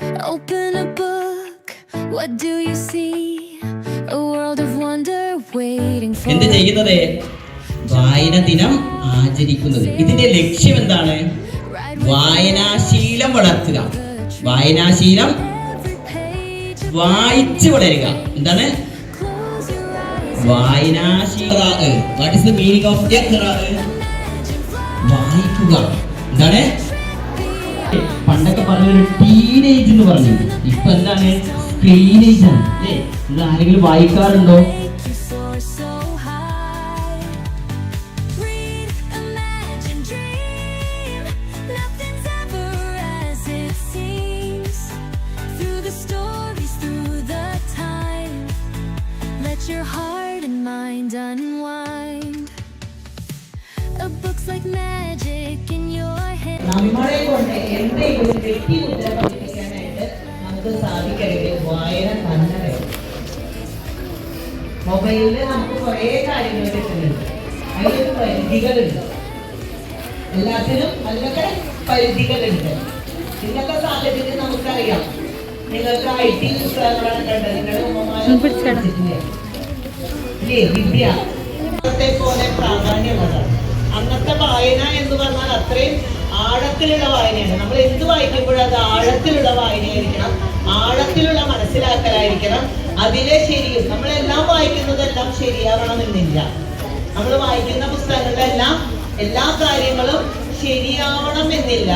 Open a book, what do you see? A world of wonder waiting for. എന്ത് ചെയ്യുന്നത്? വായന ദിനം ആചരിക്കുന്നത്. ഇതിന്റെ ലക്ഷ്യം എന്താണ്? വായനാശീലം വളർത്തുക. വായനാശീലം വായിച്ചു വളരുക. എന്താണ് വായനാശീലം? What is the meaning of വായിക്കുക? എന്താണ്? പണ്ടൊക്കെ പറഞ്ഞൊരു ടീനേജ് എന്ന് പറഞ്ഞു. ഇപ്പൊ എന്താണ്? സ്ക്രീനേജ് ആണ് അല്ലേ? ഇത് ആരെങ്കിലും വായിക്കാറുണ്ടോ? Your heart and mind unwind. A book's like magic in your hand. നമ്മളെ കൊണ്ട് എന്തെങ്കിലും വ്യക്തിമുദ്ര പതിപ്പിക്കാനായിട്ട് നമുക്ക് സാധിക്കരുത്. വായന തന്നെ വേണം. മൊബൈലിൽ നമുക്ക് കുറേ കാര്യങ്ങൾ കിട്ടുന്നുണ്ട്. അതിലൊരു പരിധികളുണ്ട്. എല്ലാത്തിനും അതിലൊക്കെ പരിധികളുണ്ട്. ഇന്നത്തെ സാഹചര്യം നമുക്കറിയാം. നിങ്ങൾക്ക് IT പുസ്തകങ്ങളാണ് കണ്ടത്. നിങ്ങളുടെ ഉമ്മമാരെ വിദ്യ അന്നത്തെ പോലെ പ്രാധാന്യമുള്ളതാണ്. അന്നത്തെ വായന എന്ന് പറഞ്ഞാൽ അത്രയും ആഴത്തിലുള്ള വായനയാണ്. നമ്മൾ എന്ത് വായിക്കുമ്പോഴും അത് ആഴത്തിലുള്ള വായനയായിരിക്കണം, ആഴത്തിലുള്ള മനസ്സിലാക്കലായിരിക്കണം. അതിലെ ശരിയും നമ്മളെല്ലാം വായിക്കുന്നതെല്ലാം ശരിയാവണമെന്നില്ല. നമ്മൾ വായിക്കുന്ന പുസ്തകങ്ങളിലെല്ലാം എല്ലാ കാര്യങ്ങളും ശരിയാവണം എന്നില്ല.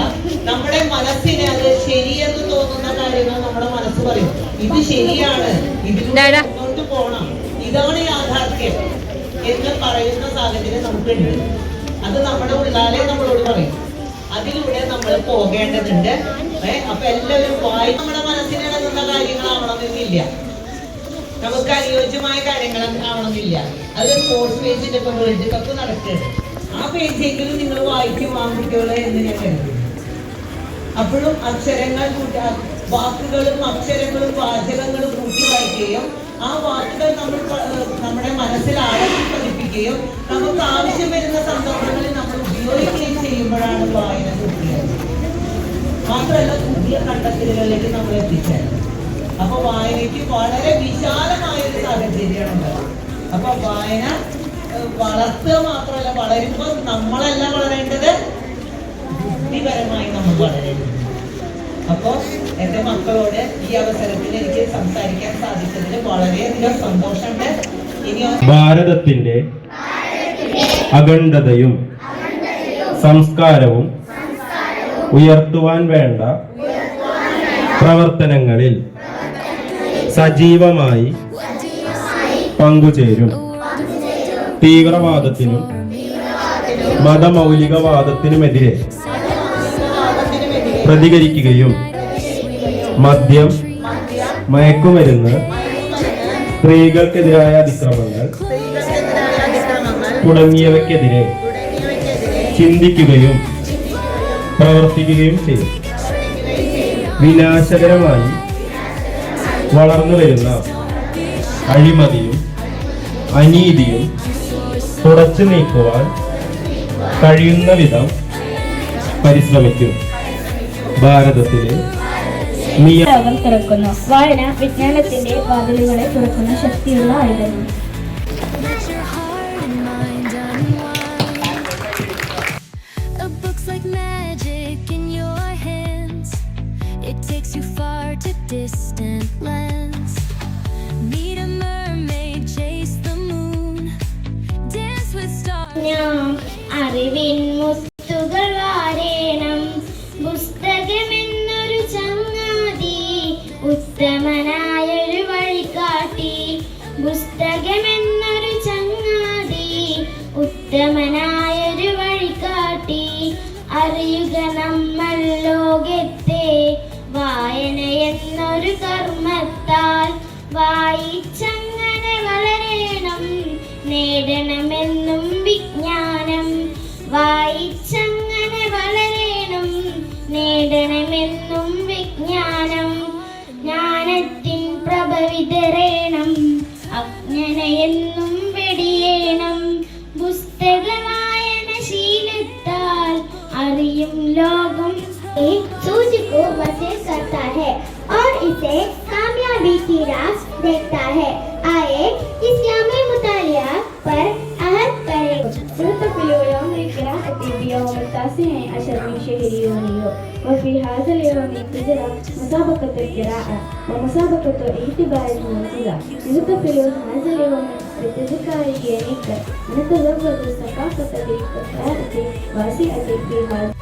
നമ്മുടെ മനസ്സിന് അത് ശരിയെന്ന് തോന്നുന്ന കാര്യങ്ങൾ നമ്മുടെ മനസ്സ് പറയും, ഇത് ശരിയാണ്, ഇതിലൂടെ മുന്നോട്ട് പോകണം, ഇതാണ് യാഥാർത്ഥ്യം എന്ന് പറയുന്ന സാഹചര്യം നമുക്കുണ്ട്. അത് നമ്മുടെ ഉള്ളാലെ നമ്മളോട് പറയും. അതിലൂടെ നമ്മൾ പോകേണ്ടതുണ്ട്. അപ്പൊ എല്ലാവരും നമ്മുടെ മനസ്സിന് ഇണങ്ങുന്ന കാര്യങ്ങളാവണമെന്നില്ല, നമുക്ക് അനുയോജ്യമായ കാര്യങ്ങൾ ആവണമെന്നില്ല. അത് സ്പോർട്സ് പേജിന്റെ ഇപ്പൊ വേൾഡ് കപ്പ് നടക്കുകയാണ്. ആ പേജെങ്കിലും നിങ്ങൾ വായിക്കും ആൺകുട്ടികളെ എന്ന് ഞാൻ കരുതുന്നു. അപ്പോഴും അക്ഷരങ്ങൾ വാക്കുകളും അക്ഷരങ്ങളും വാചകങ്ങളും കൂട്ടി വായിക്കുകയും ആ വാക്കുകൾ നമ്മുടെ മനസ്സിൽ ആഴത്തിൽ പതിപ്പിക്കുകയും നമുക്ക് ആവശ്യം വരുന്ന സന്ദർഭങ്ങളിൽ നമ്മൾ ഉപയോഗിക്കുകയും ചെയ്യുമ്പോഴാണ് വായന പൂർത്തിയായത്. മാത്രമല്ല പുതിയ കണ്ടെത്തലുകളിലേക്ക് നമ്മൾ എത്തിച്ചേരണം. അപ്പൊ വായനയ്ക്ക് വളരെ വിശാലമായ ഒരു സാഹചര്യമാണ് ഉണ്ടാവുക. അപ്പൊ വായന വളർത്തുക മാത്രമല്ല, വളരുമ്പോൾ നമ്മളല്ല വളരേണ്ടത്, ബുദ്ധിപരമായി നമ്മൾ വളരേണ്ടത്. അപ്പോ എന്റെ മക്കളോട് ഈ അവസരത്തിൽ എനിക്ക് സംസാരിക്കാൻ സാധിച്ചതിൽ വളരെയധികം സന്തോഷമുണ്ട്. ഭാരതത്തിന്റെ അഖണ്ഡതയും സംസ്കാരവും ഉയർത്തുവാൻ വേണ്ട പ്രവർത്തനങ്ങളിൽ സജീവമായി പങ്കുചേരും. തീവ്രവാദത്തിനും മതമൗലികവാദത്തിനുമെതിരെ പ്രതികരിക്കുകയും മദ്യം, മയക്കുമരുന്ന്, സ്ത്രീകൾക്കെതിരായ അതിക്രമങ്ങൾ തുടങ്ങിയവയ്ക്കെതിരെ ചിന്തിക്കുകയും പ്രവർത്തിക്കുകയും ചെയ്യും. വിനാശകരമായി വളർന്നു വരുന്ന അഴിമതിയും അനീതിയും തുടച്ചു നീക്കുവാൻ കഴിയുന്ന വിധം പരിശ്രമിക്കും. ഭാരതത്തിലെ ലോകം തുറക്കുന്നു. വായന വിജ്ഞാനത്തിന്റെ വാതിലുകളെ തുറക്കുന്ന ശക്തിയുള്ള ആയുധമാണ്. അറിവിൻ മുത്തുകൾ വാരേണം, പുസ്തകമെന്നൊരു ചങ്ങാതി, ഉത്തമനായൊരു വഴികാട്ടി. പുസ്തകമെന്നൊരു ചങ്ങാതി, ഉത്തമനായൊരു വഴികാട്ടി. അറിയുക നമ്മൾ ലോകത്തെ വായന എന്നൊരു കർമ്മത്താൽ. വായിച്ചങ്ങനെ വളരേണം, നേടണമെന്നും വിജ്ഞാനം. വായിച്ചങ്ങനെ വളരേണം, നേടണമെന്നും വിജ്ഞാനം. ജ്ഞാനത്തിൻ പ്രഭ വിതരേണം, അജ്ഞനെയെന്നും വെടിയേണം. പുസ്തക വായന ശീലത്താൽ അറിയും ലോകം. सूझ को वसे करता है। اليوم تجرى مسابقة القراءة ومسابقة الاعتبار الموجودة. نحتفل هذا اليوم بتذكار جينيك ونتزود الثقافة بالكفاءة واسعة في هذا.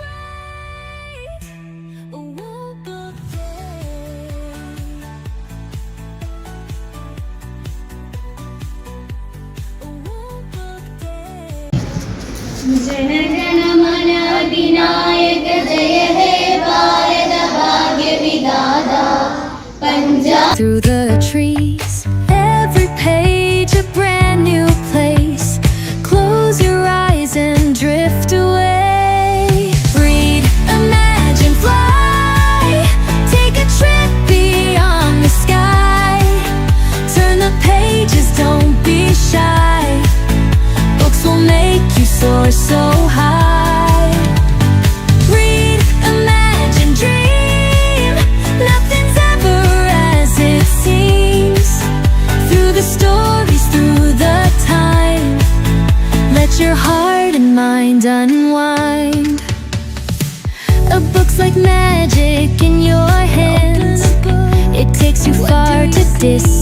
जनगणमनाधिनायक जय हे भारत भाग्य विधाता Punjab. Through the trees, every page a brand new place. Close your eyes and drift away. Read, imagine, fly. Take a trip beyond the sky. Turn the pages, don't be shy. Books will make you soar so high. Read, imagine, dream. Nothing's ever as it seems. Through the stories, through the time, let your heart and mind unwind. A book's like magic in your hands. It takes you far to distance.